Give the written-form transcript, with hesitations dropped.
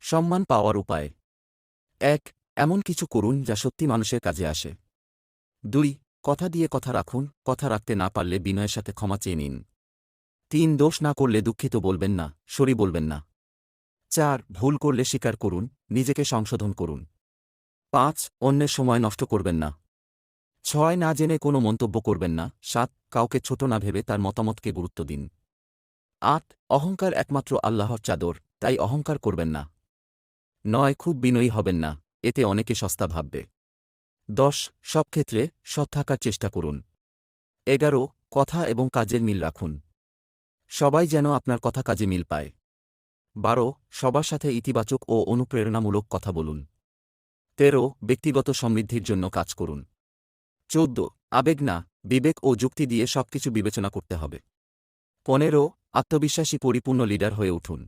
সম্মান পাওয়ার উপায়। ১. এমন কিছু করুন যা সত্যি মানুষের কাজে আসে। ২. কথা দিয়ে কথা রাখুন, কথা রাখতে না পারলে বিনয়ের সাথে ক্ষমা চেয়ে নিন। ৩. দোষ না করলে দুঃখিত বলবেন না, সরি বলবেন না। ৪. ভুল করলে স্বীকার করুন, নিজেকে সংশোধন করুন। ৫. অন্যের সময় নষ্ট করবেন না। ৬. না জেনে কোনো মন্তব্য করবেন না। ৭. কাউকে ছোট না ভেবে তার মতামতকে গুরুত্ব দিন। ৮. অহংকার একমাত্র আল্লাহর চাদর, তাই অহংকার করবেন না। ৯. খুব বিনয়ী হবেন না, এতে অনেকে সস্তা ভাববে। ১০. সব ক্ষেত্রে সৎ থাকার চেষ্টা করুন। ১১. কথা এবং কাজের মিল রাখুন। সবাই যেন আপনার কথা কাজে মিল পায়। ১২. সবার সাথে ইতিবাচক ও অনুপ্রেরণামূলক কথা বলুন। ১৩. ব্যক্তিগত সমৃদ্ধির জন্য কাজ করুন। ১৪. আবেগ না, বিবেক ও যুক্তি দিয়ে সবকিছু বিবেচনা করতে হবে। ১৫. আত্মবিশ্বাসী পরিপূর্ণ লিডার হয়ে উঠুন।